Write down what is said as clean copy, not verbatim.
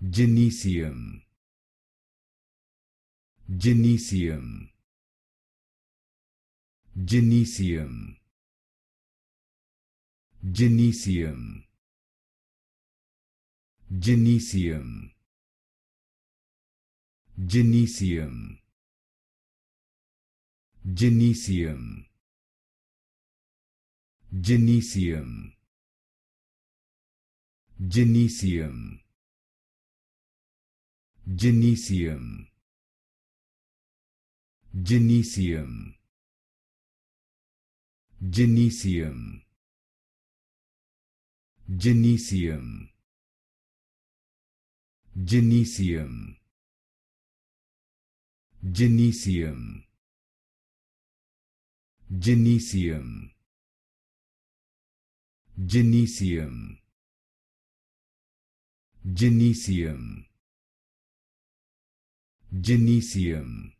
Gynoecium, Gynoecium, Gynoecium, Gynoecium, Gynoecium, Gynoecium, Gynoecium, Gynoecium, Gynoecium, Gynoecium, Gynoecium, Gynoecium, Gynoecium, Gynoecium, Gynoecium, Gynoecium, Gynoecium, Gynoecium, Gynoecium,